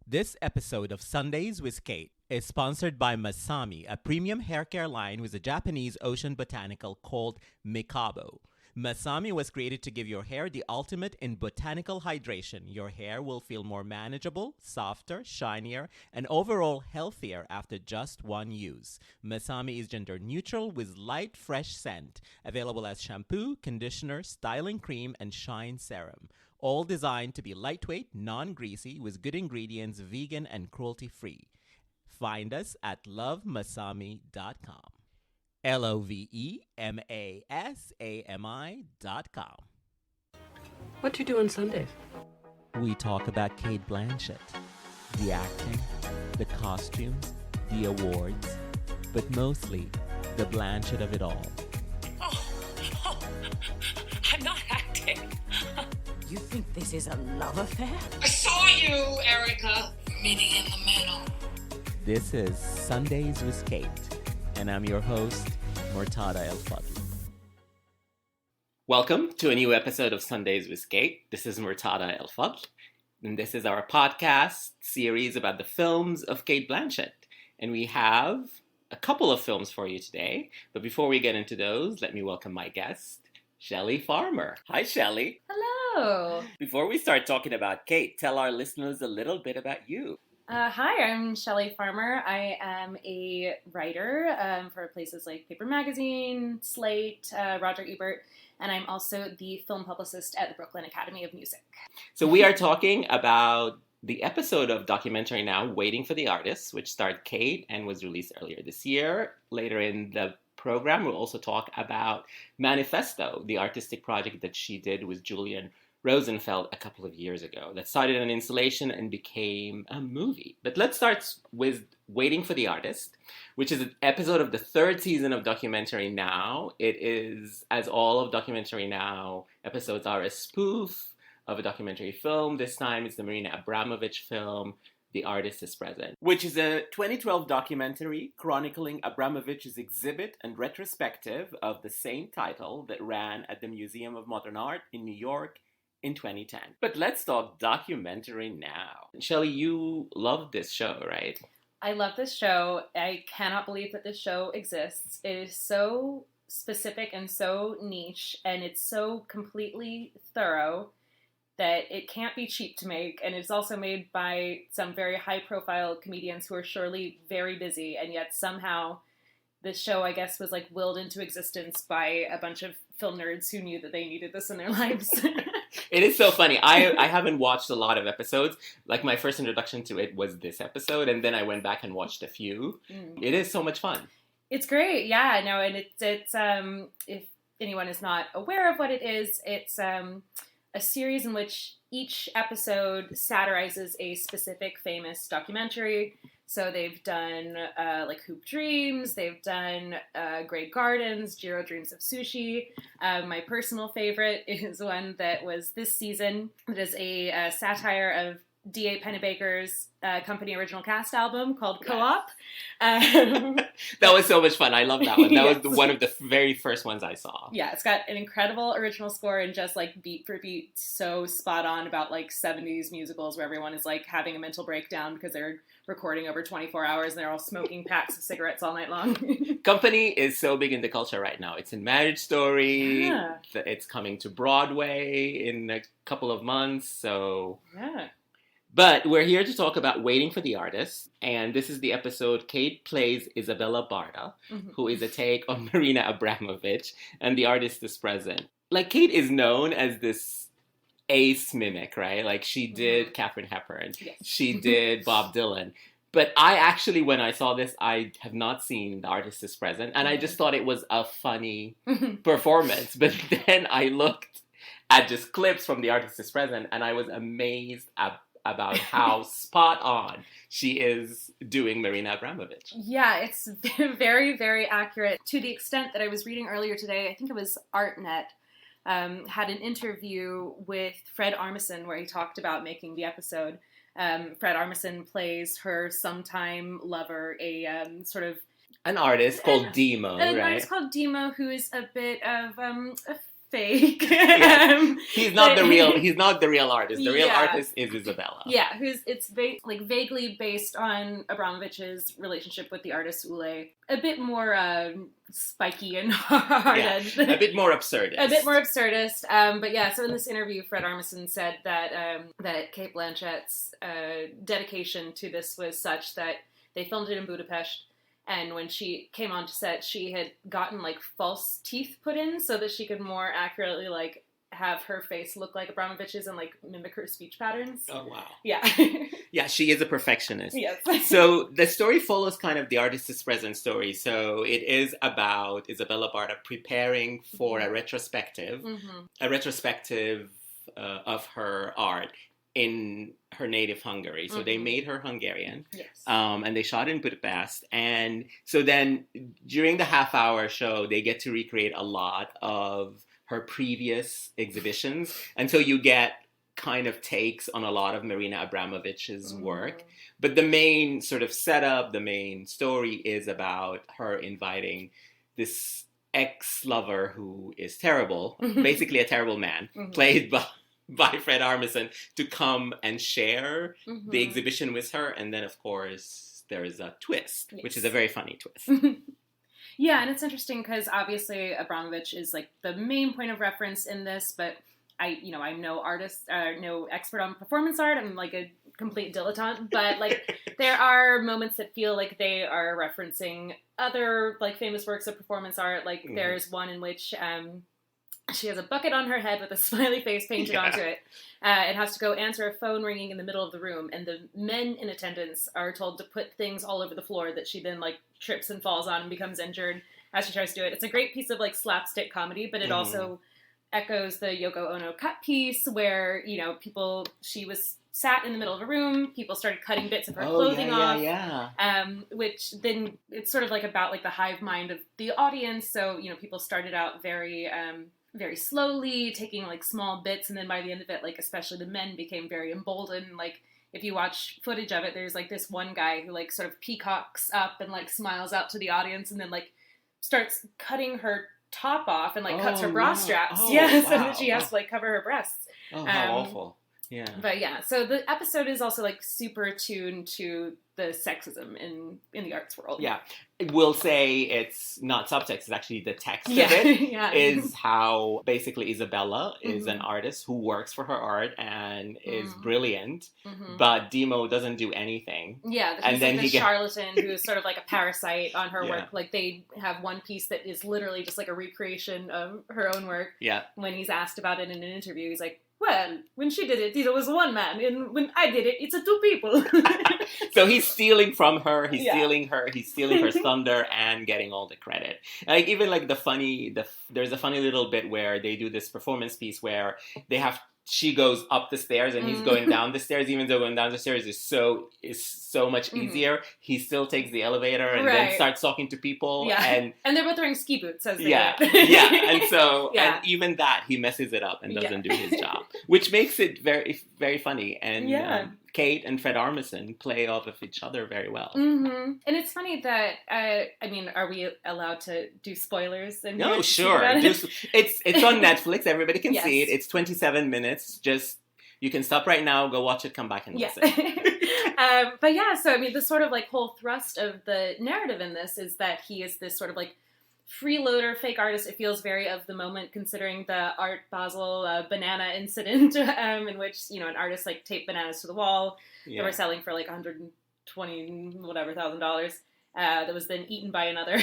This episode of Sundays with Cate is sponsored by Masami, a premium hair care line with a Japanese ocean botanical called Mikabo. Masami was created to give your hair the ultimate in botanical hydration. Your hair will feel more manageable, softer, shinier, and overall healthier after just one use. Masami is gender neutral with light, fresh scent. Available as shampoo, conditioner, styling cream, and shine serum. All designed to be lightweight, non-greasy, with good ingredients, vegan, and cruelty-free. Find us at lovemasami.com. LOVEMASAMI.com. What do you do on Sundays? We talk about Cate Blanchett, the acting, the costumes, the awards, but mostly the Blanchett of it all. Oh, I'm not acting. You think this is a love affair? I saw you, Erica. Meeting in the middle. This is Sundays with Cate, and I'm your host, Murtada El Fadl. Welcome to a new episode of Sundays with Cate. This is Murtada El Fadl, and this is our podcast series about the films of Cate Blanchett. And we have a couple of films for you today, but before we get into those, let me welcome my guest, Shelley Farmer. Hi, Shelley. Hello. Before we start talking about Cate, tell our listeners a little bit about you. Hi, I'm Shelley Farmer. I am a writer for places like Paper Magazine, Slate, Roger Ebert, and I'm also the film publicist at the Brooklyn Academy of Music. So we are talking about the episode of Documentary Now, Waiting for the Artist, which starred Cate and was released earlier this year. Later in the program, we'll also talk about Manifesto, the artistic project that she did with Julian Rosenfeld a couple of years ago that started an installation and became a movie. But let's start with Waiting for the Artist, which is an episode of the third season of Documentary Now. It is, as all of Documentary Now episodes are, a spoof of a documentary film. This time it's the Marina Abramovich film, The Artist is Present, which is a 2012 documentary chronicling Abramovich's exhibit and retrospective of the same title that ran at the Museum of Modern Art in New York in 2010. But let's talk Documentary Now. Shelley, you loved this show, right? I love this show. I cannot believe that this show exists. It is so specific and so niche, and it's so completely thorough that it can't be cheap to make, and it's also made by some very high-profile comedians who are surely very busy, and yet somehow this show, I guess, was like willed into existence by a bunch of film nerds who knew that they needed this in their lives. It is so funny. I haven't watched a lot of episodes. Like, my first introduction to it was this episode, and then I went back and watched a few. It is so much fun. It's great, yeah. No, and it's if anyone is not aware of what it is, it's a series in which each episode satirizes a specific famous documentary. So they've done like Hoop Dreams, they've done Grey Gardens, Jiro Dreams of Sushi. My personal favorite is one that was this season. It is a satire of D.A. Pennebaker's company original cast album called Co-op. That was so much fun. I love that one. That Yes. was one of the very first ones I saw. Yeah, it's got an incredible original score and just like beat for beat so spot on about like 70s musicals where everyone is like having a mental breakdown because they're recording over 24 hours and they're all smoking packs of cigarettes all night long. Company is so big in the culture right now. It's in Marriage Story. Yeah. It's coming to Broadway in a couple of months. So, Yeah. but we're here to talk about Waiting for the Artist. And this is the episode Cate plays Isabella Barda, who is a take on Marina Abramovich, and the artist is present. Like, Cate is known as this ace mimic, right? Like, she did Katharine Hepburn. Yes. She did Bob Dylan. But I actually, when I saw this, I have not seen The Artist is Present. And I just thought it was a funny performance. But then I looked at just clips from The Artist is Present, and I was amazed about how spot on she is doing Marina Abramovich. Yeah, it's very, very accurate to the extent that I was reading earlier today, I think it was ArtNet, had an interview with Fred Armisen where he talked about making the episode. Fred Armisen plays her sometime lover, a sort of... An artist called Demo, An right? artist called Demo, who is a bit of a fake. Yes. He's not the real artist. The real artist is Isabella. Yeah, it's vaguely based on Abramovich's relationship with the artist Ule. A bit more spiky and hard. Yeah, a bit more absurdist. But yeah, so in this interview, Fred Armisen said that Cate Blanchett's dedication to this was such that they filmed it in Budapest. And when she came onto set, she had gotten, like, false teeth put in so that she could more accurately, like, have her face look like Abramovich's and, like, mimic her speech patterns. Oh, wow. Yeah. Yeah, she is a perfectionist. Yes. So the story follows kind of the artist's present story. So it is about Isabella Barta preparing for a retrospective, of her art in her native Hungary. So they made her Hungarian. Yes. And they shot in Budapest. And so then during the half-hour show, they get to recreate a lot of her previous exhibitions. And so you get kind of takes on a lot of Marina Abramovich's work. But the main sort of setup, the main story is about her inviting this ex-lover who is terrible, basically a terrible man, played by Fred Armisen, to come and share the exhibition with her. And then, of course, there is a twist, which is a very funny twist. Yeah, and it's interesting because obviously Abramovich is, like, the main point of reference in this, but I'm no artist, no expert on performance art. I'm, like, a complete dilettante, but, like, there are moments that feel like they are referencing other, like, famous works of performance art. Like, there's one in which she has a bucket on her head with a smiley face painted onto it, and has to go answer a phone ringing in the middle of the room, and the men in attendance are told to put things all over the floor that she then, like, trips and falls on and becomes injured as she tries to do it. It's a great piece of, like, slapstick comedy, but it also echoes the Yoko Ono cut piece where, she was sat in the middle of a room, people started cutting bits of her clothing off, which then it's sort of like about, like, the hive mind of the audience. So, people started out very slowly, taking, like, small bits, and then by the end of it, like, especially the men became very emboldened. Like, if you watch footage of it, there's, like, this one guy who, like, sort of peacocks up and, like, smiles out to the audience and then, like, starts cutting her top off and, like, cuts her bra straps. So that she has to, like, cover her breasts. Oh, how awful. Yeah. But yeah, so the episode is also, like, super attuned to the sexism in the arts world. Yeah. We'll say it's not subtext, it's actually the text of it, is how basically Isabella is an artist who works for her art and is brilliant, but Demo doesn't do anything. Yeah, and then like the charlatan who's sort of like a parasite on her work. Like, they have one piece that is literally just like a recreation of her own work. Yeah. When he's asked about it in an interview, he's like, well, when she did it was one man, and when I did it, it's a two people. So he's stealing from her, he's stealing her thunder and getting all the credit. Like, even like there's a funny little bit where they do this performance piece where she goes up the stairs and he's going down the stairs, even though going down the stairs is so much easier. He still takes the elevator and then starts talking to people. Yeah. And they're both wearing ski boots, as they yeah. And so, and even that, he messes it up and doesn't do his job, which makes it very, very funny. And Cate and Fred Armisen play off of each other very well. And it's funny that, are we allowed to do spoilers? No, sure. It's on Netflix. Everybody can see it. It's 27 minutes. Just, you can stop right now, go watch it, come back and listen. But yeah, so the sort of, like, whole thrust of the narrative in this is that he is this sort of, like, freeloader, fake artist. It feels very of the moment, considering the Art Basel banana incident, in which, an artist, like, taped bananas to the wall that were selling for, like, $120,000, that was then eaten by another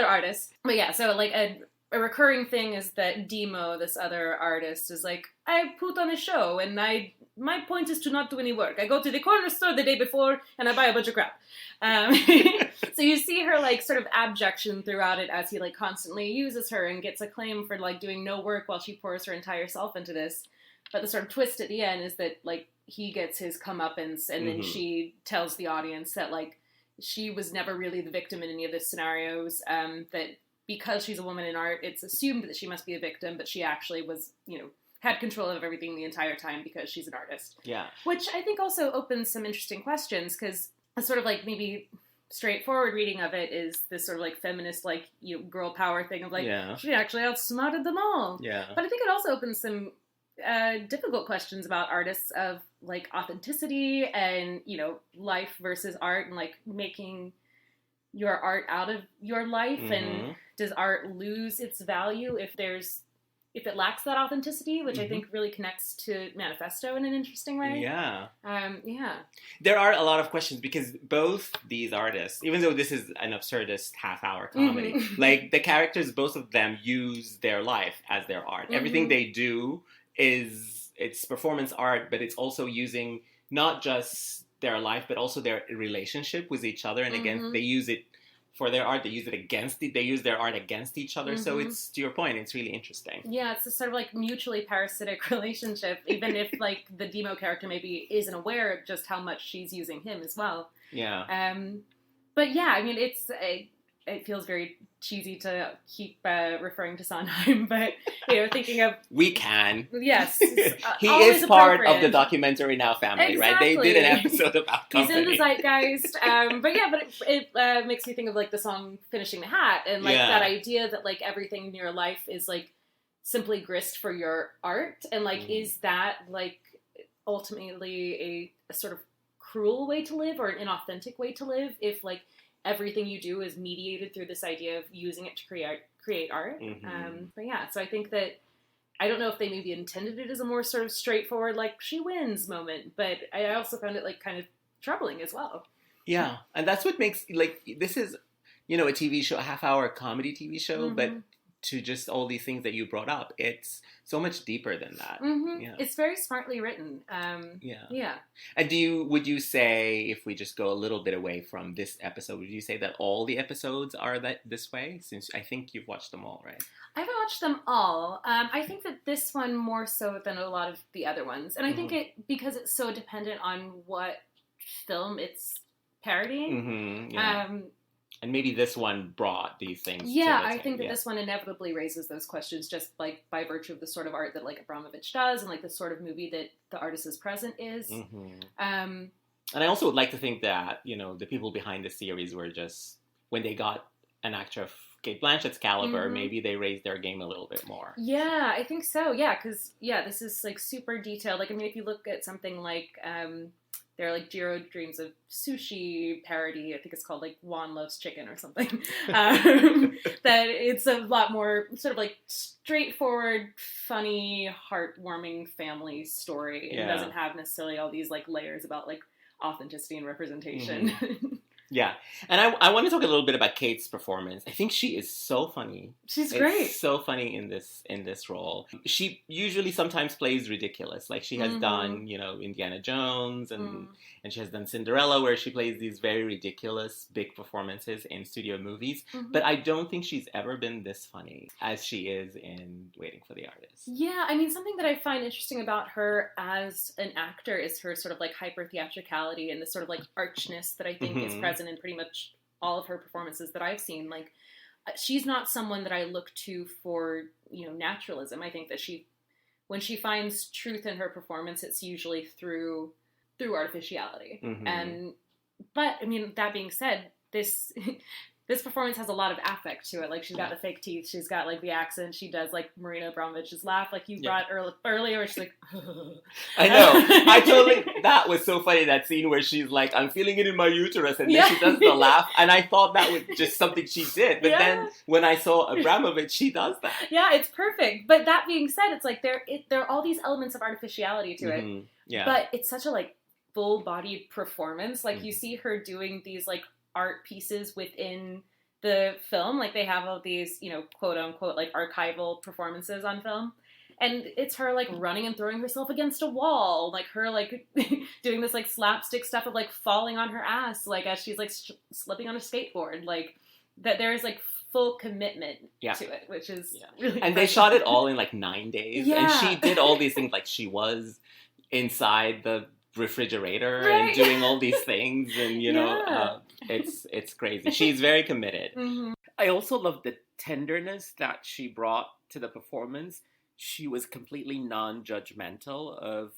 artist. But yeah, so, like, a recurring thing is that Demo, this other artist, is like, I put on a show and my point is to not do any work. I go to the corner store the day before and I buy a bunch of crap. So you see her, like, sort of abjection throughout it as he, like, constantly uses her and gets acclaim for, like, doing no work while she pours her entire self into this. But the sort of twist at the end is that, like, he gets his comeuppance and then she tells the audience that, like, she was never really the victim in any of the scenarios, that because she's a woman in art, it's assumed that she must be a victim, but she actually was, had control of everything the entire time because she's an artist. Yeah. Which I think also opens some interesting questions, because it's sort of like maybe straightforward reading of it is this sort of like feminist, like, you know, girl power thing of like, Yeah. she actually outsmarted them all. Yeah. But I think it also opens some difficult questions about artists of like authenticity and, you know, life versus art, and like making your art out of your life. And does art lose its value if it lacks that authenticity, which I think really connects to Manifesto in an interesting way. Yeah. Yeah. There are a lot of questions because both these artists, even though this is an absurdist half-hour comedy, like the characters, both of them use their life as their art. Everything they do it's performance art, but it's also using not just their life, but also their relationship with each other. And again, they use it for their art. They use their art against each other. So it's, to your point, it's really interesting. Yeah, it's a sort of like mutually parasitic relationship, even if like the Demo character maybe isn't aware of just how much she's using him as well. Yeah. But yeah, I mean, it feels very cheesy to keep referring to Sondheim, but, you know, thinking of... We can. Yes. He is part of the Documentary Now family, exactly. right? They did an episode about company. He's in the zeitgeist. But yeah, but it makes me think of like the song Finishing the Hat, and like that idea that like everything in your life is like simply grist for your art, and like is that like ultimately a sort of cruel way to live or an inauthentic way to live if like everything you do is mediated through this idea of using it to create art. But yeah, so I think that, I don't know if they maybe intended it as a more sort of straightforward, like, she wins moment, but I also found it, like, kind of troubling as well. Yeah, and that's what makes, like, this is, you know, a TV show, a half-hour comedy TV show, but to just all these things that you brought up, it's so much deeper than that. Yeah. It's very smartly written. Yeah. And would you say, if we just go a little bit away from this episode, would you say that all the episodes are this way? Since I think you've watched them all, right? I haven't watched them all. I think that this one more so than a lot of the other ones. And I think because it's so dependent on what film it's parodying. And maybe this one brought these things. Yeah, I think that this one inevitably raises those questions just like by virtue of the sort of art that like Abramovich does and like the sort of movie that the artist is present is. And I also would like to think that, you know, the people behind the series were just, when they got an actor of Cate Blanchett's caliber, maybe they raised their game a little bit more. Yeah, I think so. Yeah, because, this is like super detailed. Like, I mean, if you look at something like... They're like Jiro Dreams of Sushi parody. I think it's called like Juan Loves Chicken or something. That it's a lot more sort of like straightforward, funny, heartwarming family story. It doesn't have necessarily all these like layers about like authenticity and representation. Yeah. And I want to talk a little bit about Cate's performance. I think she is so funny. She's great. So funny in this role. She usually sometimes plays ridiculous. Like she has done, you know, Indiana Jones and she has done Cinderella, where she plays these very ridiculous big performances in studio movies. But I don't think she's ever been this funny as she is in Waiting for the Artist. Yeah, I mean, something that I find interesting about her as an actor is her sort of like hyper theatricality and the sort of like archness that I think is present in pretty much all of her performances that I've seen. Like, she's not someone that I look to for, you know, naturalism. I think that when she finds truth in her performance, it's usually through artificiality. But I mean, that being said, this performance has a lot of affect to it. Like, she's got the fake teeth, she's got like the accent, she does like Marina Abramovich's laugh, like you brought earlier, where she's like, I know. That was so funny, that scene where she's like, I'm feeling it in my uterus, and then she does the laugh, and I thought that was just something she did. But then when I saw Abramovich, she does that. Yeah, it's perfect. But that being said, it's like there are all these elements of artificiality to it. Yeah. But it's such a like full-bodied performance. Like you see her doing these like art pieces within the film. Like they have all these, you know, quote unquote like archival performances on film. And it's her like running and throwing herself against a wall, like her like doing this like slapstick stuff of like falling on her ass, like as she's like slipping on a skateboard, like that there is like full commitment to it, which is really and they shot it all in like 9 days. And she did all these things, like she was inside the refrigerator and doing all these things, and you know, it's crazy. She's very committed. I also love the tenderness that she brought to the performance. She was completely non-judgmental of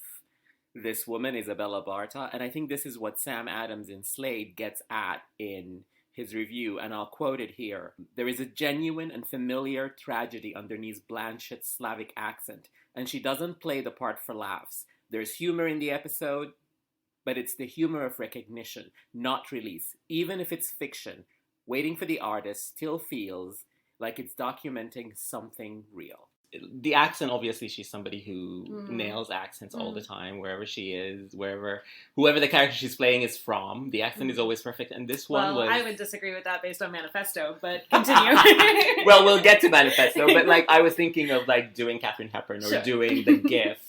this woman, Isabella Barta, and I think this is what Sam Adams in Slade gets at in his review, and I'll quote it here. There is a genuine and familiar tragedy underneath Blanchett's Slavic accent, and she doesn't play the part for laughs. There's humor in the episode, but it's the humor of recognition, not release. Even if it's fiction, Waiting for the Artist still feels like it's documenting something real. The accent, obviously, she's somebody who nails accents all the time, wherever she is, whoever the character she's playing is from. The accent is always perfect, and this one was... I would disagree with that based on Manifesto, but continue. Well, we'll get to Manifesto, but like I was thinking of like doing Katharine Hepburn or doing The Gift,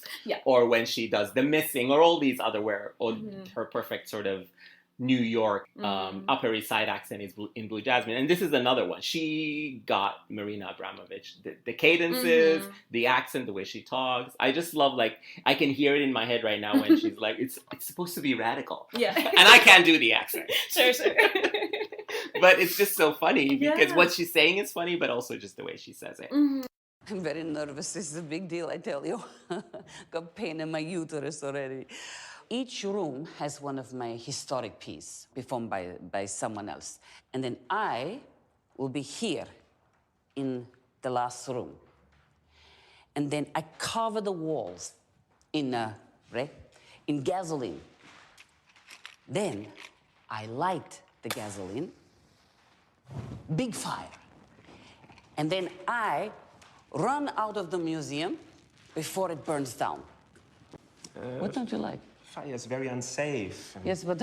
or when she does The Missing, or all these other her perfect sort of New York Upper East Side accent is in Blue Jasmine, and this is another one. She got Marina Abramovich. The cadences, the accent, the way she talks. I just love, like, I can hear it in my head right now when she's like, it's supposed to be radical, and I can't do the accent. Sure. But it's just so funny because what she's saying is funny, but also just the way she says it. I'm very nervous. This is a big deal, I tell you. Got pain in my uterus already. Each room has one of my historic pieces performed by someone else. And then I will be here in the last room. And then I cover the walls in gasoline. Then I light the gasoline, big fire. And then I run out of the museum before it burns down. What don't you like? Fire is very unsafe. Yes, but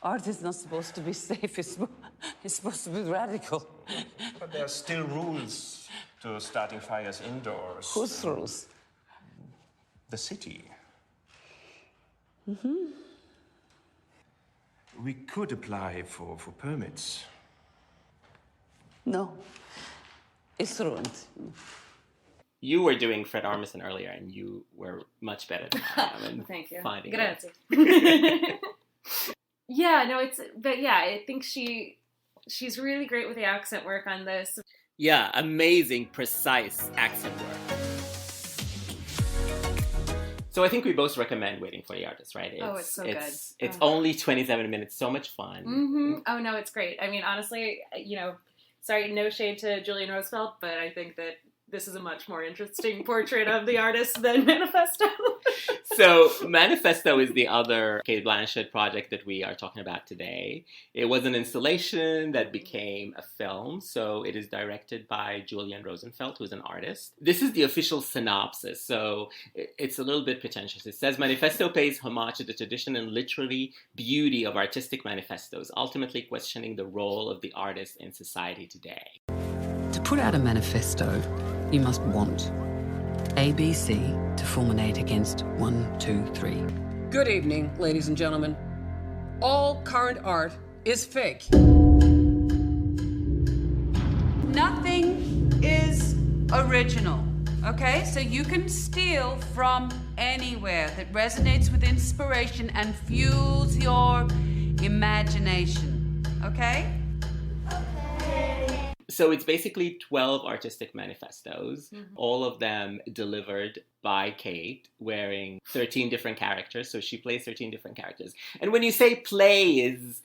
art is not supposed to be safe. It's supposed to be radical. But there are still rules to starting fires indoors. Whose rules? The city. Mm-hmm. We could apply for permits. No. It's ruined. You were doing Fred Armisen earlier, and you were much better than I am. Thank you. Grazie. I think she's really great with the accent work on this. Yeah, amazing, precise accent work. So I think we both recommend Waiting for the Artist, right? It's so good. It's only 27 minutes, so much fun. Mm-hmm. Oh, no, it's great. I mean, honestly, sorry, no shade to Julian Roosevelt, but I think that this is a much more interesting portrait of the artist than Manifesto. So Manifesto is the other Cate Blanchett project that we are talking about today. It was an installation that became a film. So it is directed by Julian Rosenfeld, who's an artist. This is the official synopsis. So it's a little bit pretentious. It says, Manifesto pays homage to the tradition and literary beauty of artistic manifestos, ultimately questioning the role of the artist in society today. To put out a manifesto, you must want ABC to fulminate against 1, 2, 3. Good evening, ladies and gentlemen. All current art is fake. Nothing is original, okay? So you can steal from anywhere that resonates with inspiration and fuels your imagination, okay? So it's basically 12 artistic manifestos, all of them delivered by Cate, wearing 13 different characters. So she plays 13 different characters. And when you say plays,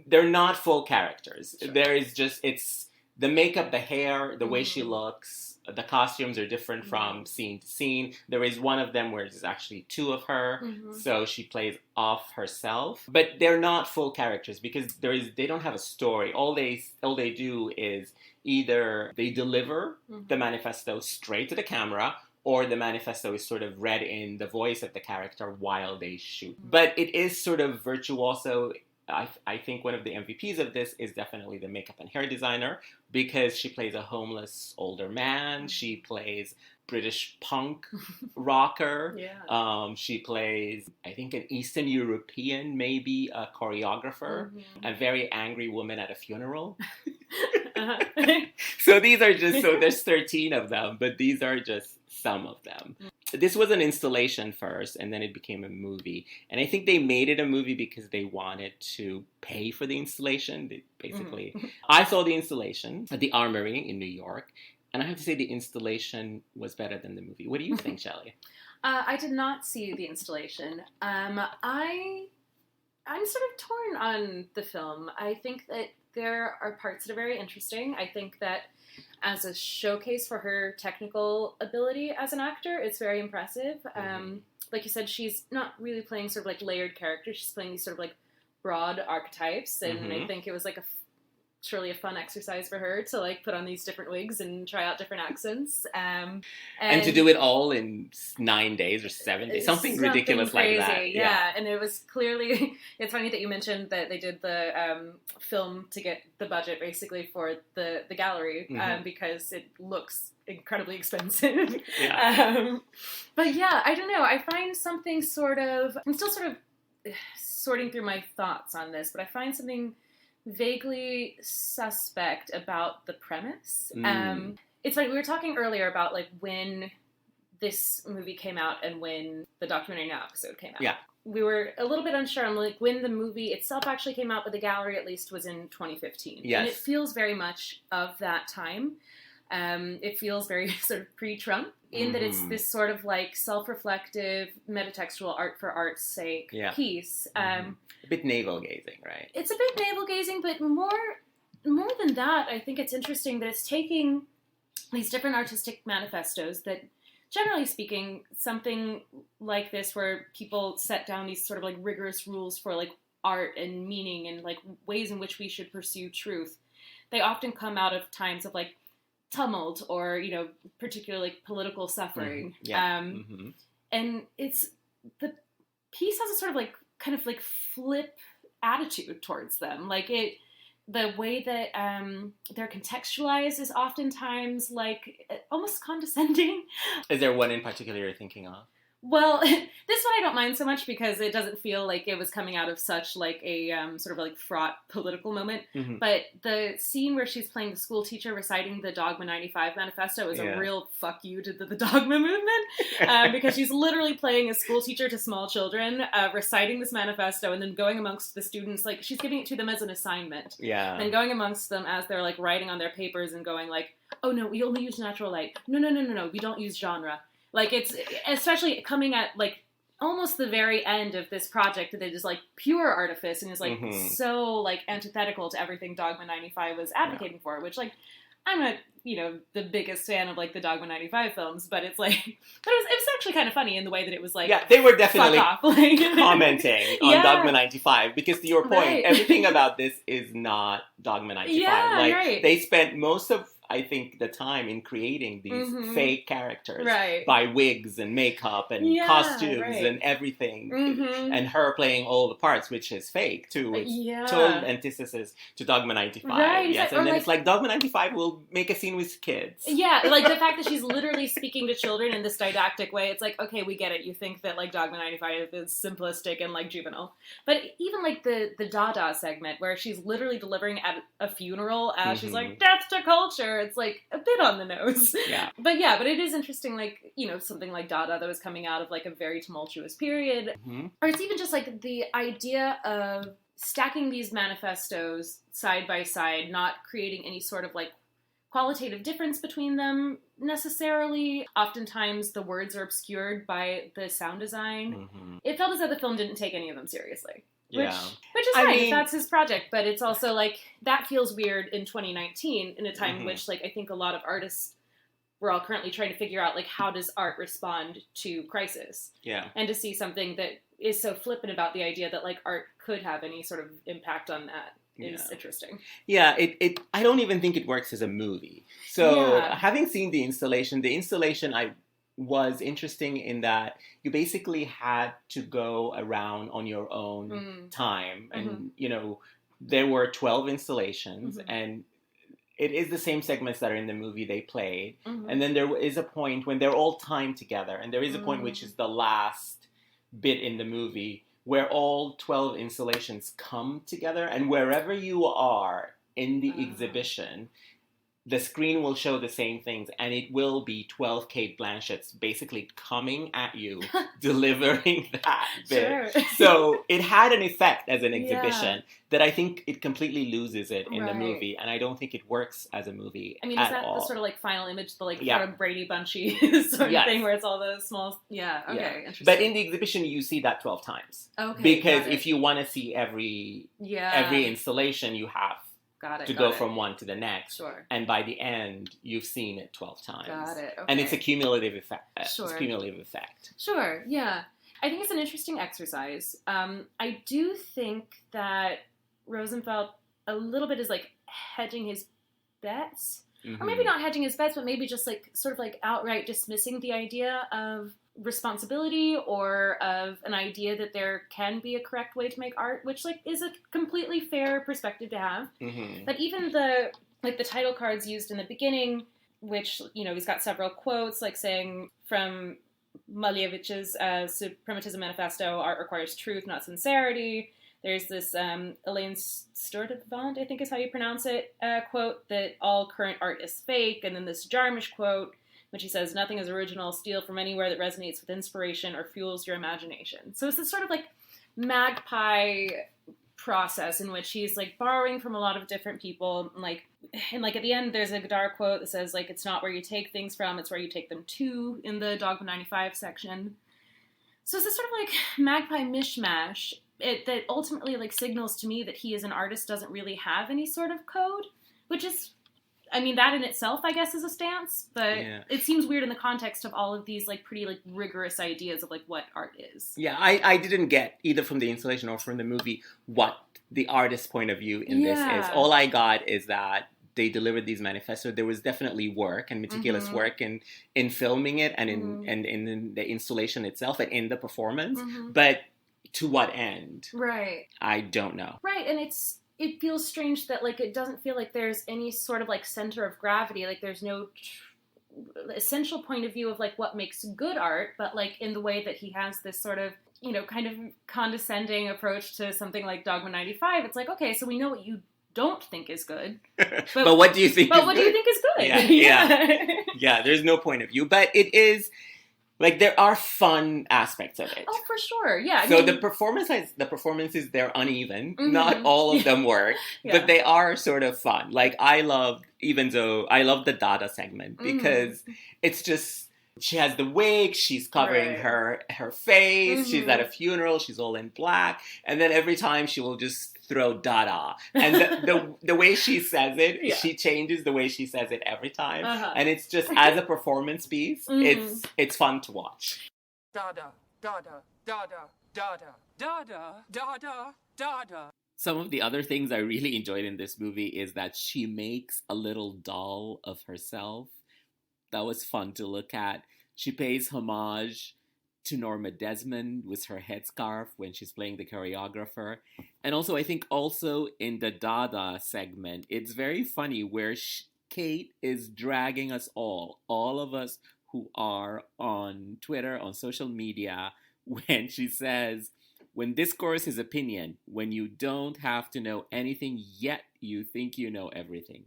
they're not full characters. Sure. There is just, it's the makeup, the hair, the way she looks. The costumes are different from scene to scene. There is one of them where there's actually two of her, so she plays off herself. But they're not full characters because they don't have a story. All they do is either they deliver the manifesto straight to the camera, or the manifesto is sort of read in the voice of the character while they shoot. But it is sort of virtuoso. I think one of the MVPs of this is definitely the makeup and hair designer, because she plays a homeless older man. She plays British punk rocker. She plays, I think, an Eastern European, maybe a choreographer, a very angry woman at a funeral. So these are just, so there's 13 of them, but these are just some of them. This was an installation first, and then it became a movie. And I think they made it a movie because they wanted to pay for the installation. I saw the installation at the Armory in New York, and I have to say the installation was better than the movie. What do you think, Shelley? I did not see the installation. I'm sort of torn on the film. I think that there are parts that are very interesting. I think that as a showcase for her technical ability as an actor, it's very impressive. Like you said, she's not really playing sort of like layered characters. She's playing these sort of like broad archetypes, and I think it was like surely a fun exercise for her to like put on these different wigs and try out different accents. And to do it all in 9 days or 7 days, something ridiculous crazy, like that. Yeah, and it was clearly, it's funny that you mentioned that they did the film to get the budget basically for the gallery, because it looks incredibly expensive. But yeah, I don't know. I find something I'm still sort of sorting through my thoughts on this, but I find something vaguely suspect about the premise. It's like we were talking earlier about like when this movie came out and when the Documentary Now episode came out. Yeah. We were a little bit unsure on like when the movie itself actually came out, but the gallery at least was in 2015. Yes. And it feels very much of that time. It feels very sort of pre-Trump in that it's this sort of like self-reflective, metatextual art for art's sake piece. A bit navel-gazing, right? It's a bit navel-gazing, but more than that, I think it's interesting that it's taking these different artistic manifestos that, generally speaking, something like this where people set down these sort of like rigorous rules for like art and meaning and like ways in which we should pursue truth, they often come out of times of like tumult or, you know, particularly like political suffering. And it's, the piece has a sort of like kind of like flip attitude towards them. Like the way that they're contextualized is oftentimes like almost condescending. Is there one in particular you're thinking of? Well, this one I don't mind so much because it doesn't feel like it was coming out of such like a sort of like fraught political moment. But the scene where she's playing the school teacher reciting the Dogma 95 manifesto is a real fuck you to the Dogma movement, because she's literally playing a school teacher to small children, reciting this manifesto and then going amongst the students, like she's giving it to them as an assignment. And going amongst them as they're like writing on their papers and going like, oh no, we only use natural light. No, we don't use genre. Like, it's especially coming at, like, almost the very end of this project that is, like, pure artifice and is, like, so, like, antithetical to everything Dogma 95 was advocating for, which, like, I'm not, you know, the biggest fan of, like, the Dogma 95 films, but it's, like, it was actually kind of funny in the way that it was, like, they were definitely commenting on Yeah. Dogma 95, because to your point, everything about this is not Dogma 95. They spent most of, I think, the time in creating these fake characters by wigs and makeup and costumes and everything, and her playing all the parts, which is fake too. It's total antithesis to Dogma 95. Yes, and then it's like Dogma 95 will make a scene with kids. Like the fact that she's literally speaking to children in this didactic way. It's like, okay, we get it. You think that like Dogma 95 is simplistic and like juvenile, but even like the Dada segment where she's literally delivering at a funeral as she's like, death to culture. It's like a bit on the nose. But it is interesting, like, you know, something like Dada that was coming out of like a very tumultuous period. Or it's even just like the idea of stacking these manifestos side by side, not creating any sort of like qualitative difference between them necessarily. Oftentimes the words are obscured by the sound design. It felt as though the film didn't take any of them seriously. Which is fine if that's his project, but it's also like that feels weird in 2019 in a time in which like I think a lot of artists we're all currently trying to figure out like how does art respond to crisis, and to see something that is so flippant about the idea that like art could have any sort of impact on that is interesting. It I don't even think it works as a movie. So having seen the installation was interesting in that you basically had to go around on your own time. And, you know, there were 12 installations and it is the same segments that are in the movie they played. And then there is a point when they're all timed together. And there is a point which is the last bit in the movie where all 12 installations come together. And wherever you are in the exhibition, the screen will show the same things, and it will be 12 Cate Blanchetts basically coming at you, delivering that bit. Sure. So it had an effect as an exhibition that I think it completely loses it in the movie, and I don't think it works as a movie. I mean, is that the sort of like final image, the like Yeah. sort of Brady Bunchy sort Yes. of thing where it's all those small? Yeah. Okay. Interesting. But in the exhibition, you see that 12 times. Okay. Because got it. if you want to see every installation, you have to go from one to the next. Sure. And by the end, you've seen it 12 times. Got it. Okay. And it's a cumulative effect. Sure. It's a cumulative effect. Sure. Yeah. I think it's an interesting exercise. I do think that Rosenfeld a little bit is like hedging his bets. Or maybe not hedging his bets, but maybe just like sort of like outright dismissing the idea of responsibility or of an idea that there can be a correct way to make art, which like is a completely fair perspective to have. But even the title cards used in the beginning, which, you know, he's got several quotes like saying from Malevich's Suprematism Manifesto, art requires truth, not sincerity. There's this Elaine Sturtevant, I think is how you pronounce it, quote that all current art is fake. And then this Jarmusch quote, which he says, nothing is original, steal from anywhere that resonates with inspiration or fuels your imagination. So it's this sort of like magpie process in which he's like borrowing from a lot of different people. And like at the end, there's a Godard quote that says like, it's not where you take things from, it's where you take them to, in the Dogma 95 section. So it's this sort of like magpie mishmash that ultimately like signals to me that he as an artist doesn't really have any sort of code, which is, I mean, that in itself, I guess, is a stance, but it seems weird in the context of all of these like pretty like rigorous ideas of like what art is. Yeah, I didn't get, either from the installation or from the movie, what the artist's point of view in this is. All I got is that they delivered these manifestos. There was definitely work and meticulous work in filming it and in the installation itself and in the performance. But to what end? Right. I don't know. Right, and it feels strange that like it doesn't feel like there's any sort of like center of gravity. Like there's no essential point of view of like what makes good art, but like in the way that he has this sort of, you know, kind of condescending approach to something like Dogma 95. It's like, okay, so we know what you don't think is good. But what do you think do you think is good? Yeah, there's no point of view. But it is, like, there are fun aspects of it. Oh, for sure, yeah. So the performances, they're uneven. Not all of them work, but they are sort of fun. Like, I love the Dada segment because it's just, she has the wig, she's covering her face, she's at a funeral, she's all in black, and then every time she will just throw Dada. And the way she says it, she changes the way she says it every time. And it's just, as a performance piece, it's fun to watch. Dada, Dada, Dada, Dada, Dada, Dada, Dada. Some of the other things I really enjoyed in this movie is that she makes a little doll of herself. That was fun to look at. She pays homage to Norma Desmond with her headscarf when she's playing the choreographer. And also, I think also in the Dada segment, it's very funny where Cate is dragging us all of us who are on Twitter, on social media, when she says, when discourse is opinion, when you don't have to know anything yet you think you know everything.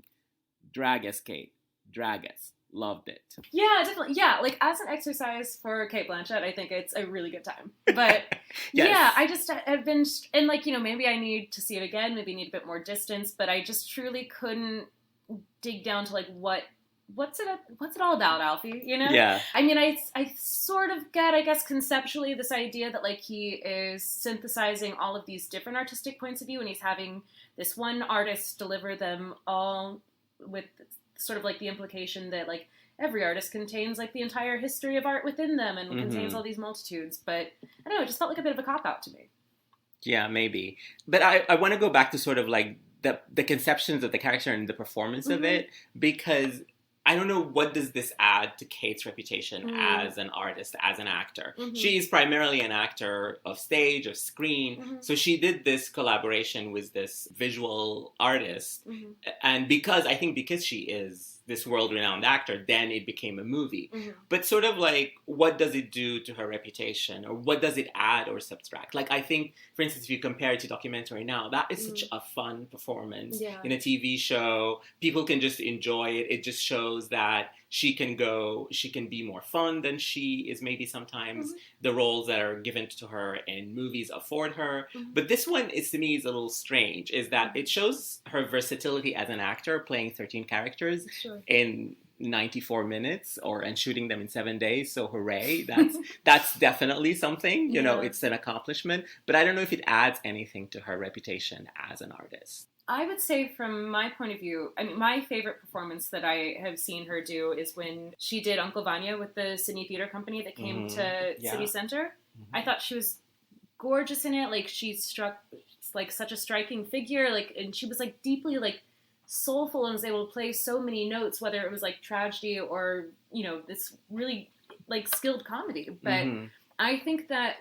Drag us, Cate. Drag us. Loved it. Yeah, definitely. Yeah, like as an exercise for Cate Blanchett, I think it's a really good time. But yeah, I just have been, and like, you know, maybe I need to see it again, maybe need a bit more distance, but I just truly couldn't dig down to like what's it all about, Alfie, you know? Yeah. I mean, I sort of get, I guess, conceptually this idea that like he is synthesizing all of these different artistic points of view and he's having this one artist deliver them all with sort of like the implication that like every artist contains like the entire history of art within them and contains all these multitudes. But I don't know, it just felt like a bit of a cop-out to me. Yeah, maybe. But I want to go back to sort of like the conceptions of the character and the performance of it, because I don't know, what does this add to Cate's reputation as an artist, as an actor? She's primarily an actor of stage, of screen. So she did this collaboration with this visual artist. And because she is this world-renowned actor, then it became a movie. Mm-hmm. But sort of like, what does it do to her reputation, or what does it add or subtract? Like, I think, for instance, if you compare it to Documentary Now, that is such a fun performance in a TV show. People can just enjoy it. It just shows that she can be more fun than she is maybe sometimes. The roles that are given to her in movies afford her. But this one is, to me, is a little strange, is that it shows her versatility as an actor, playing 13 characters in 94 minutes and shooting them in 7 days. So hooray, that's definitely something, you know, it's an accomplishment. But I don't know if it adds anything to her reputation as an artist. I would say, from my point of view, I mean, my favorite performance that I have seen her do is when she did Uncle Vanya with the Sydney Theatre Company that came to City Center. I thought she was gorgeous in it. Like, she struck like such a striking figure. Like, and she was like deeply like soulful and was able to play so many notes, whether it was like tragedy or, you know, this really like skilled comedy. But I think that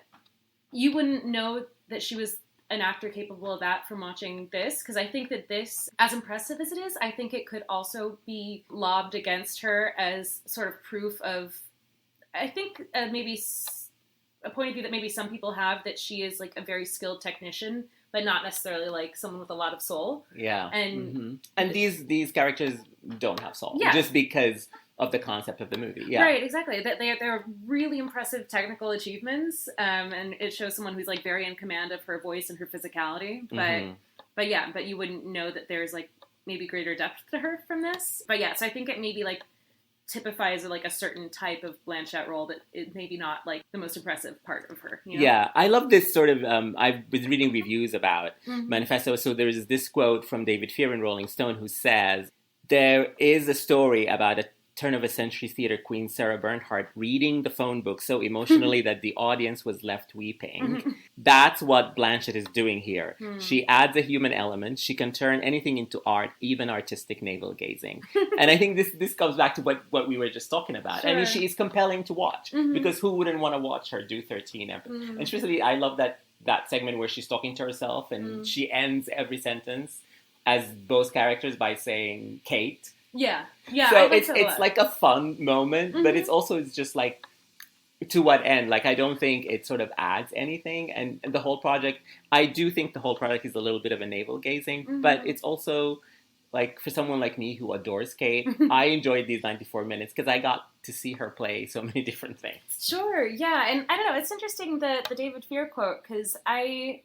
you wouldn't know that she was an actor capable of that from watching this, because I think that this, as impressive as it is, I think it could also be lobbed against her as sort of proof of, I think maybe a point of view that maybe some people have, that she is like a very skilled technician, but not necessarily like someone with a lot of soul. Yeah. And and these characters don't have soul, just because of the concept of the movie. Yeah. Right, exactly. They're really impressive technical achievements, and it shows someone who's like very in command of her voice and her physicality. But you wouldn't know that there's like maybe greater depth to her from this. But yeah, so I think it maybe like typifies like a certain type of Blanchett role that is maybe not like the most impressive part of her. You know? Yeah, I love this sort of, I was reading reviews about Manifesto, so there's this quote from David Fear in Rolling Stone who says, there is a story about a turn-of-a-century theater queen, Sarah Bernhardt, reading the phone book so emotionally that the audience was left weeping. That's what Blanchett is doing here. She adds a human element. She can turn anything into art, even artistic navel-gazing. And I think this comes back to what we were just talking about. Sure. I mean, she is compelling to watch, because who wouldn't want to watch her do 13 episodes? And especially, I love that segment where she's talking to herself, and she ends every sentence as both characters by saying Cate. Yeah. So it's like a fun moment, but it's just like, to what end? Like, I don't think it sort of adds anything. And the whole project, I do think the whole project is a little bit of a navel gazing, but it's also like, for someone like me who adores Cate, I enjoyed these 94 minutes because I got to see her play so many different things. Sure, yeah. And I don't know, it's interesting the David Fear quote, because the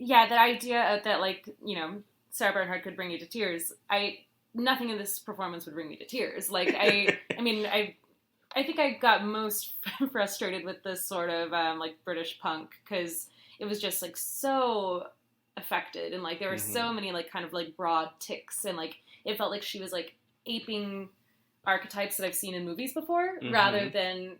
idea that, like, you know, Sarah Bernhardt could bring you to tears, nothing in this performance would bring me to tears. Like, I think I got most frustrated with this sort of, like, British punk, because it was just, like, so affected, and, like, there were so many, like, kind of, like, broad tics, and, like, it felt like she was, like, aping archetypes that I've seen in movies before, rather than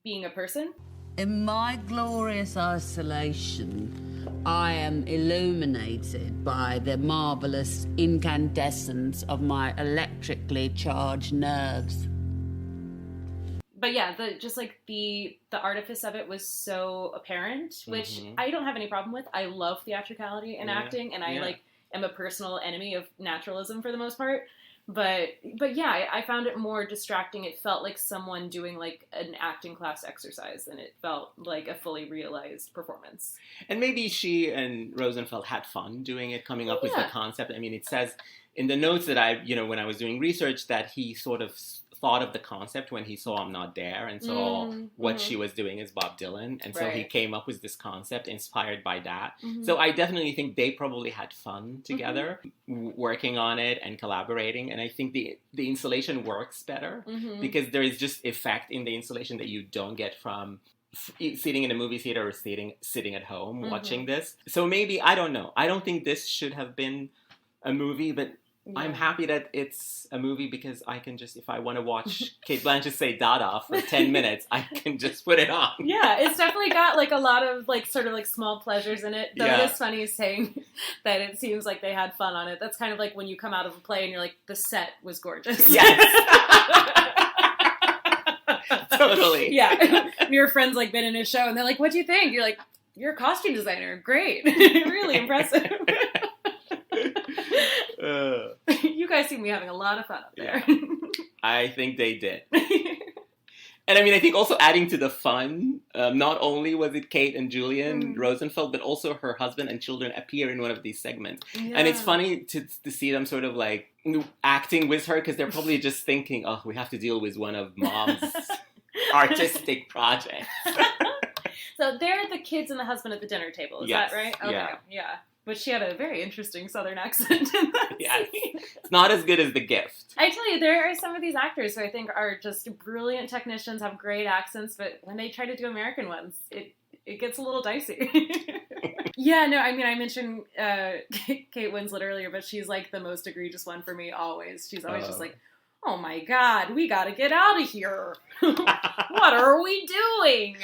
being a person. In my glorious isolation, I am illuminated by the marvellous incandescence of my electrically charged nerves. But yeah, the artifice of it was so apparent, which I don't have any problem with. I love theatricality in acting, and I am a personal enemy of naturalism for the most part. But yeah, I found it more distracting. It felt like someone doing like an acting class exercise, and it felt like a fully realized performance. And maybe she and Rosenfeld had fun doing it, coming up with the concept. I mean, it says in the notes that when I was doing research, that he sort of thought of the concept when he saw I'm Not There and saw what she was doing as Bob Dylan. And so he came up with this concept inspired by that. So I definitely think they probably had fun together, working on it and collaborating. And I think the installation works better because there is just effect in the installation that you don't get from sitting in a movie theater or sitting at home watching this. So maybe, I don't know. I don't think this should have been a movie, but I'm happy that it's a movie because I can just, if I want to watch Cate Blanchett say Dada for 10 minutes, I can just put it on. Yeah, it's definitely got like a lot of like sort of like small pleasures in it. Though it is funny saying that it seems like they had fun on it. That's kind of like when you come out of a play and you're like, the set was gorgeous. Yes. Totally. Yeah. Your friend's like been in a show and they're like, what'd you think? You're like, you're a costume designer. Great. Really impressive. You guys seem to be having a lot of fun up there. Yeah. I think they did. And I mean, I think also adding to the fun, not only was it Cate and Julian Rosenfeld, but also her husband and children appear in one of these segments. Yeah. And it's funny to see them sort of like acting with her because they're probably just thinking, oh, we have to deal with one of Mom's artistic projects. So they're the kids and the husband at the dinner table. Is that right? Okay. Yeah. But she had a very interesting Southern accent in that scene. It's not as good as The Gift. I tell you, there are some of these actors who I think are just brilliant technicians, have great accents, but when they try to do American ones, it gets a little dicey. Yeah, no, I mean, I mentioned Kate Winslet earlier, but she's like the most egregious one for me always. She's always just like, oh my God, we gotta get out of here. What are we doing?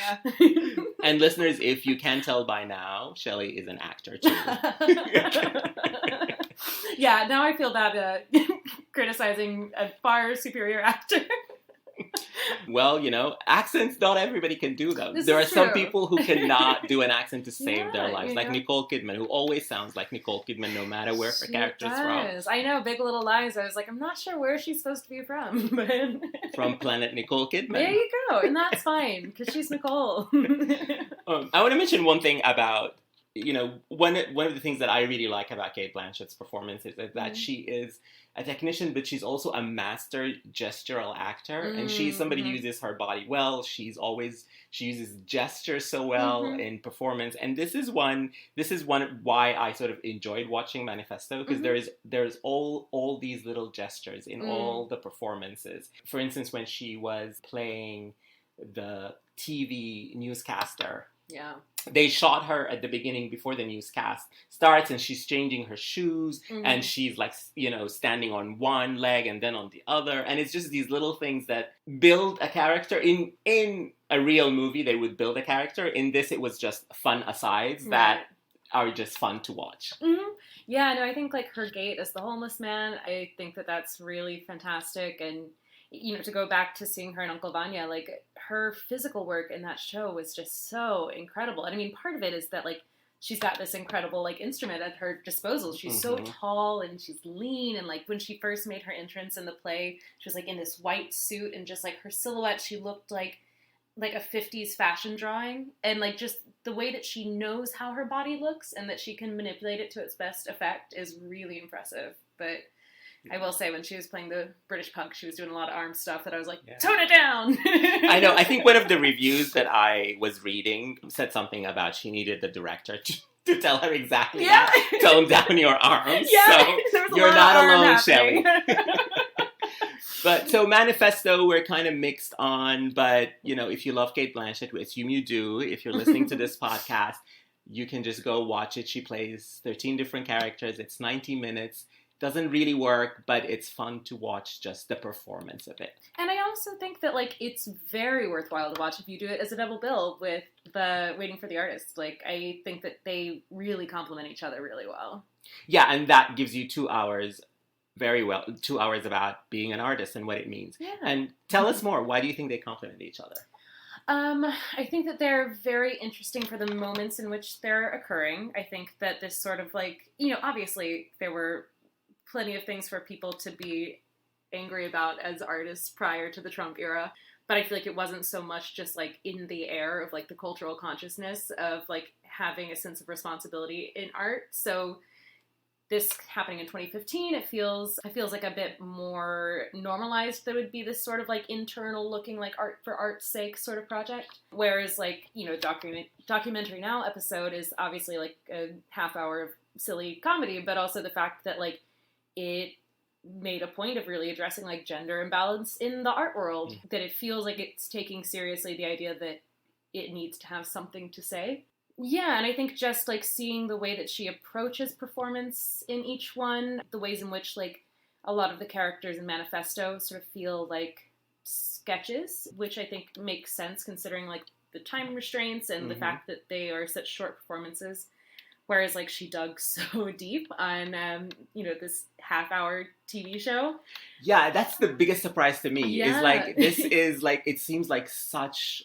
And listeners, if you can tell by now, Shelley is an actor too. Yeah, now I feel bad criticizing a far superior actor. Well, you know, accents, not everybody can do them. There are some people who cannot do an accent to save their lives, like Nicole Kidman, who always sounds like Nicole Kidman no matter where her character's from. I know, Big Little Lies, I was like, I'm not sure where she's supposed to be from. But from Planet Nicole Kidman. There you go, and that's fine, because she's Nicole. I want to mention one thing about, you know, one of the things that I really like about Cate Blanchett's performance is that she is a technician, but she's also a master gestural actor, and she's somebody who uses her body well. She uses gestures so well in performance, and this is one why I sort of enjoyed watching Manifesto, because there's all these little gestures in all the performances. For instance, when she was playing the TV newscaster. Yeah. They shot her at the beginning before the newscast starts, and she's changing her shoes, and she's like, you know, standing on one leg and then on the other. And it's just these little things that build a character. In a real movie, they would build a character. In this, it was just fun asides that are just fun to watch. Yeah, no, I think like her gait as the homeless man, I think that's really fantastic. And you know, to go back to seeing her in Uncle Vanya, like, her physical work in that show was just so incredible. And I mean, part of it is that, like, she's got this incredible, like, instrument at her disposal. She's so tall and she's lean. And, like, when she first made her entrance in the play, she was, like, in this white suit. And just, like, her silhouette, she looked like a 50s fashion drawing. And, like, just the way that she knows how her body looks and that she can manipulate it to its best effect is really impressive. But I will say, when she was playing the British punk, she was doing a lot of arm stuff that I was like, tone it down! I know. I think one of the reviews that I was reading said something about she needed the director to tell her exactly that. Tone down your arms. Yeah, so you're not alone, Shelley. But so Manifesto, we're kind of mixed on, but, you know, if you love Cate Blanchett, we assume you do. If you're listening to this podcast, you can just go watch it. She plays 13 different characters. It's 90 minutes. Doesn't really work, but it's fun to watch just the performance of it. And I also think that, like, it's very worthwhile to watch if you do it as a double bill with the Waiting for the Artist. Like, I think that they really complement each other really well. Yeah, and that gives you 2 hours very well, 2 hours about being an artist and what it means. Yeah. And tell us more. Why do you think they complement each other? I think that they're very interesting for the moments in which they're occurring. I think that this sort of, like, you know, obviously there were plenty of things for people to be angry about as artists prior to the Trump era. But I feel like it wasn't so much just like in the air of like the cultural consciousness of like having a sense of responsibility in art. So this happening in 2015, it feels like a bit more normalized. That would be this sort of like internal looking like art for art's sake sort of project. Whereas like, you know, Documentary Now episode is obviously like a half hour of silly comedy, but also the fact that like it made a point of really addressing like gender imbalance in the art world, that it feels like it's taking seriously the idea that it needs to have something to say. Yeah, and I think just like seeing the way that she approaches performance in each one, the ways in which like a lot of the characters in Manifesto sort of feel like sketches, which I think makes sense considering like the time restraints and the fact that they are such short performances. Whereas, like, she dug so deep on, you know, this half-hour TV show. Yeah, that's the biggest surprise to me. Yeah. Is, like, this is, like, it seems like such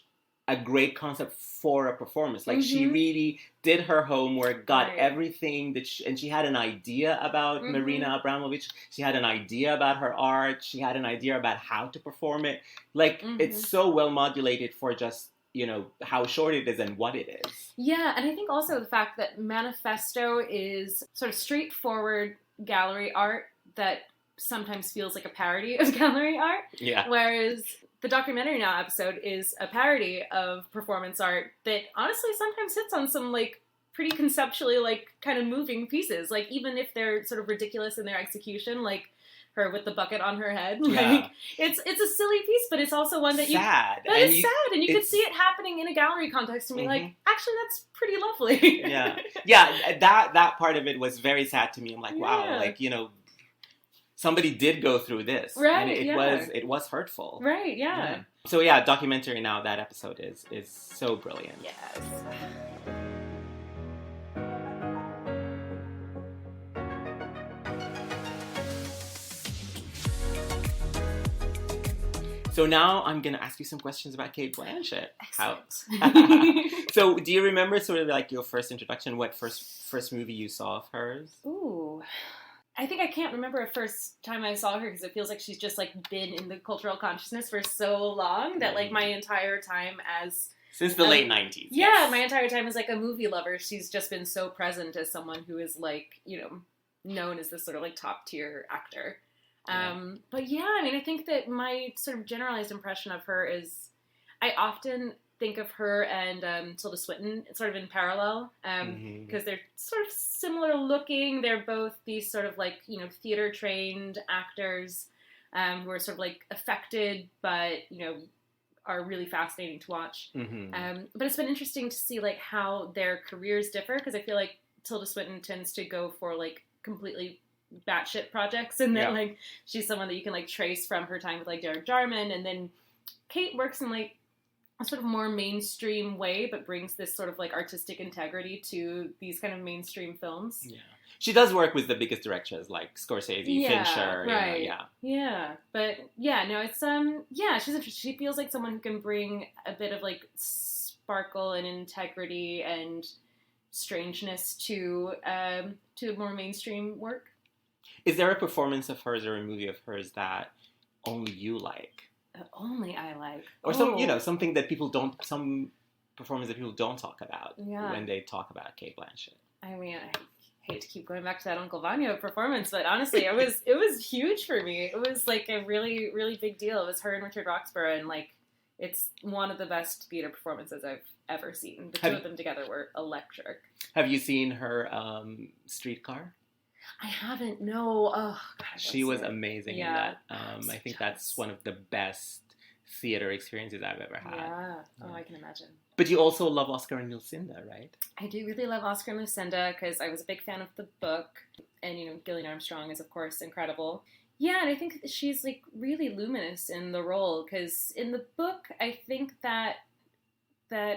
a great concept for a performance. Like she really did her homework, got everything that and she had an idea about Marina Abramovich. She had an idea about her art. She had an idea about how to perform it. Like it's so well modulated for just, you know, how short it is and what it is. Yeah, and I think also the fact that Manifesto is sort of straightforward gallery art that sometimes feels like a parody of gallery art. Yeah. Whereas the Documentary Now episode is a parody of performance art that honestly sometimes hits on some like pretty conceptually like kind of moving pieces. Like even if they're sort of ridiculous in their execution, like her with the bucket on her head. Like it's a silly piece, but it's also one that sad. It's sad, and you could see it happening in a gallery context and be like, actually that's pretty lovely. that part of it was very sad to me. I'm like, wow, like, you know, somebody did go through this, and it was hurtful, right? Yeah. So yeah, Documentary Now, that episode is so brilliant. Yes. So now I'm gonna ask you some questions about Cate Blanchett. So do you remember sort of like your first introduction? What first movie you saw of hers? Ooh. I think I can't remember a first time I saw her because it feels like she's just like been in the cultural consciousness for so long that like my entire time as... Since the late 90s. Yeah, my entire time as like a movie lover, she's just been so present as someone who is like, you know, known as this sort of like top tier actor. But yeah, I mean, I think that my sort of generalized impression of her is I often think of her and Tilda Swinton sort of in parallel because they're sort of similar looking. They're both these sort of like, you know, theater trained actors who are sort of like affected, but, you know, are really fascinating to watch. But it's been interesting to see like how their careers differ because I feel like Tilda Swinton tends to go for like completely batshit projects and then like she's someone that you can like trace from her time with like Derek Jarman, and then Cate works in like a sort of more mainstream way but brings this sort of like artistic integrity to these kind of mainstream films. She does work with the biggest directors like Scorsese, Fincher, right. But yeah, no, it's she's interesting. She feels like someone who can bring a bit of like sparkle and integrity and strangeness to more mainstream work. Is there a performance of hers or a movie of hers that only you like? Only I like. Or something that some performance that people don't talk about when they talk about Cate Blanchett. I mean, I hate to keep going back to that Uncle Vanya performance, but honestly, it was huge for me. It was like a really, really big deal. It was her and Richard Roxburgh, and like it's one of the best theater performances I've ever seen. The two of them together were electric. Have you seen her Streetcar? I haven't. No. Oh, God, she was amazing in that. I think that's one of the best theater experiences I've ever had. Yeah. Oh, I can imagine. But you also love Oscar and Lucinda, right? I do really love Oscar and Lucinda because I was a big fan of the book. And, you know, Gillian Armstrong is, of course, incredible. Yeah, and I think that she's, like, really luminous in the role because in the book, I think that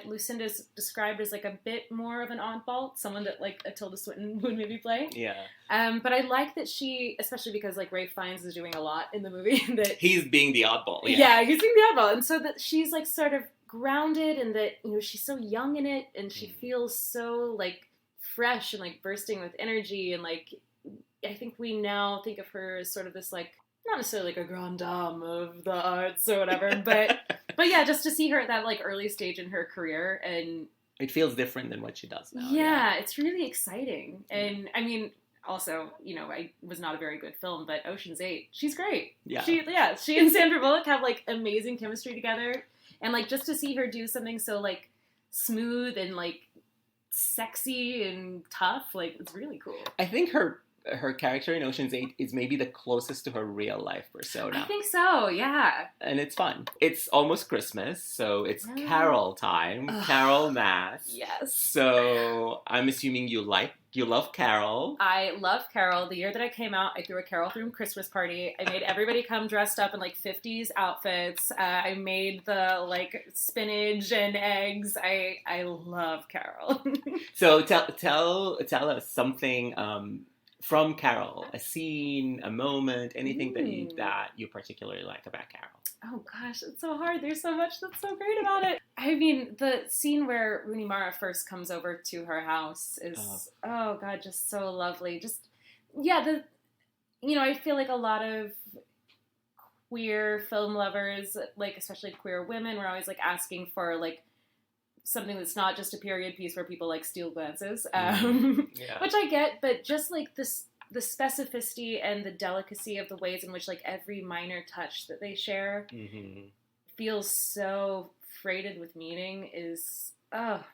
Lucinda's described as, like, a bit more of an oddball, someone that, like, a Tilda Swinton would maybe play. Yeah. But I like that she, especially because, like, Ralph Fiennes is doing a lot in the movie. That he's being the oddball, yeah, he's being the oddball. And so that she's, like, sort of grounded and that, you know, she's so young in it and she feels so, like, fresh and, like, bursting with energy and, like, I think we now think of her as sort of this, like, not necessarily like a grande dame of the arts or whatever, but yeah, just to see her at that, like, early stage in her career, and it feels different than what she does now. Yeah, it's really exciting. And, I mean, also, you know, I was not a very good film, but Ocean's 8, she's great. Yeah. She and Sandra Bullock have, like, amazing chemistry together, and, like, just to see her do something so, like, smooth and, like, sexy and tough, like, it's really cool. I think her character in Ocean's 8 is maybe the closest to her real life persona. I think so, yeah. And it's fun. It's almost Christmas, so it's Carol time. Carol Mass. Yes. So I'm assuming you love Carol. I love Carol. The year that I came out, I threw a Carol Through Christmas party. I made everybody come dressed up in, like, 50s outfits. I made the, like, spinach and eggs. I love Carol. So tell us something from Carol, a scene, a moment, anything that you particularly like about Carol. Oh gosh, it's so hard. There's so much that's so great about it. I mean, the scene where Rooney Mara first comes over to her house is, oh god, just so lovely. Just, yeah, I feel like a lot of queer film lovers, like especially queer women, were always like asking for like something that's not just a period piece where people like steal glances, which I get, but just like the specificity and the delicacy of the ways in which like every minor touch that they share feels so freighted with meaning is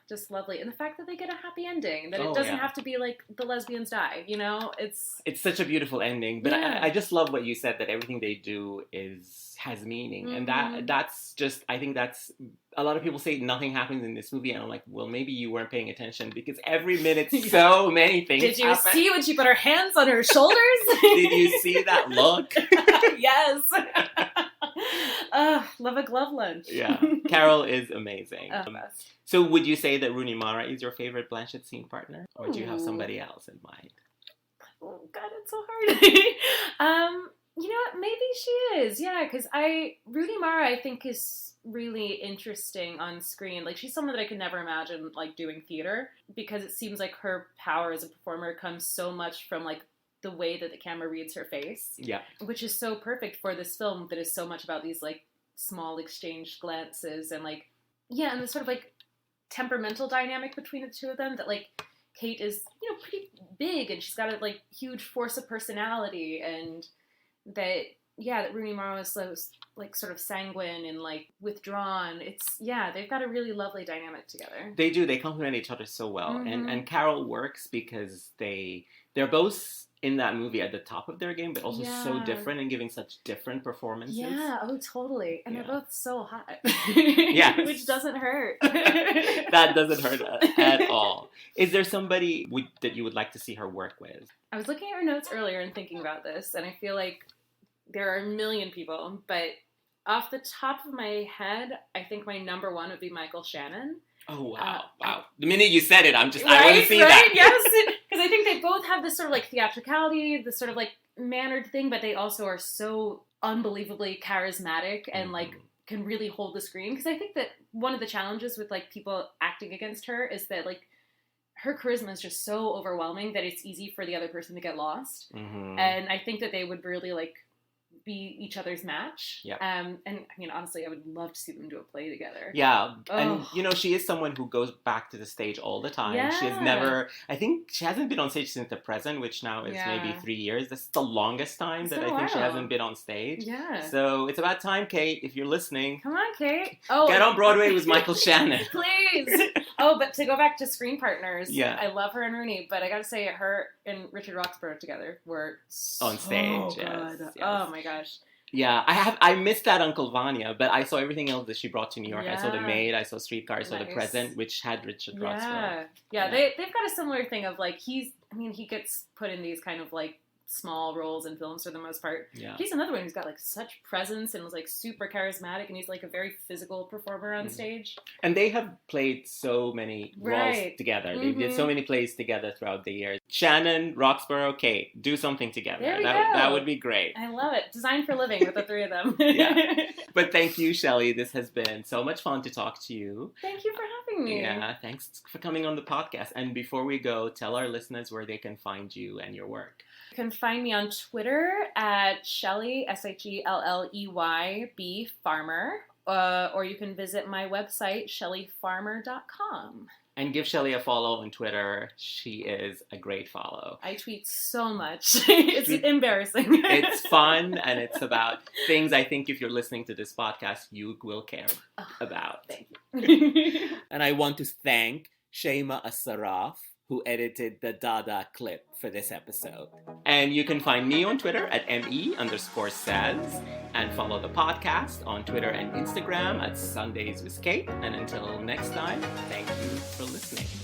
just lovely. And the fact that they get a happy ending, that it doesn't have to be like the lesbians die, it's such a beautiful ending. But I just love what you said, that everything they do has meaning. And that's just, I think that's, a lot of people say nothing happens in this movie, and I'm like, well, maybe you weren't paying attention, because every minute so many things Did you happen. see when she put her hands on her shoulders? Did you see that look? Yes. Love a glove lunch. Yeah. Carol is amazing. Best. So would you say that Rooney Mara is your favorite Blanchett scene partner? Or do you have somebody else in mind? Oh, God, it's so hard. You know what? Maybe she is. Yeah, because Rooney Mara, I think, is really interesting on screen. Like, she's someone that I could never imagine, like, doing theater, because it seems like her power as a performer comes so much from, like, the way that the camera reads her face. Yeah. Which is so perfect for this film that is so much about these, like, small exchanged glances and, like, and the sort of, like, temperamental dynamic between the two of them, that, like, Cate is, pretty big, and she's got a, like, huge force of personality, and that Rooney Mara is so, like, sort of sanguine and, like, withdrawn. It's, they've got a really lovely dynamic together. They do. They complement each other so well. And Carol works because they're both in that movie at the top of their game, but also so different and giving such different performances. Yeah, oh, totally. And they're both so hot. Which doesn't hurt. That doesn't hurt at all. Is there somebody that you would like to see her work with? I was looking at her notes earlier and thinking about this, and I feel like there are a million people, but off the top of my head, I think my number one would be Michael Shannon. Oh, wow. Wow. The minute you said it, I want to see right? that. Yes. Because I think they both have this sort of, like, theatricality, this sort of, like, mannered thing, but they also are so unbelievably charismatic and, like, can really hold the screen. Because I think that one of the challenges with, like, people acting against her is that, like, her charisma is just so overwhelming that it's easy for the other person to get lost. And I think that they would really, like, be each other's match. Yep. And I mean, honestly, I would love to see them do a play together. Yeah. And, she is someone who goes back to the stage all the time. Yeah. She has never, I think she hasn't been on stage since The Present, which now is maybe 3 years. That's the longest time that I think she hasn't been on stage. Yeah. So it's about time, Cate, if you're listening. Come on, Cate. Get on Broadway with Michael Shannon. Please. But to go back to screen partners, I love her and Rooney, but I gotta say, her and Richard Roxburgh together were so on stage. Good. Yes. Oh my gosh. Yeah, I missed that Uncle Vanya, but I saw everything else that she brought to New York. I saw The Maid, I saw Streetcar, I saw The Present, which had Richard Roxburgh. Yeah, they've got a similar thing of, like, he gets put in these kind of, like, small roles in films for the most part. Yeah. He's another one who's got, like, such presence and was, like, super charismatic, and he's, like, a very physical performer on stage. And they have played so many roles together. They did so many plays together throughout the years. Shannon, Roxburgh, Cate, do something together. There we go. That would be great. I love it. Designed for living with the three of them. But thank you, Shelley. This has been so much fun to talk to you. Thank you for having me. Yeah, thanks for coming on the podcast. And before we go, tell our listeners where they can find you and your work. You can find me on Twitter at Shelley, Shelley, B, Farmer, or you can visit my website, shelleyfarmer.com. And give Shelley a follow on Twitter. She is a great follow. I tweet so much. It's embarrassing. It's fun, and it's about things I think if you're listening to this podcast, you will care about. Thank you. And I want to thank Shema Asaraf, who edited the Dada clip for this episode. And you can find me on Twitter at ME_says, and follow the podcast on Twitter and Instagram at Sundays with Cate. And until next time, thank you for listening.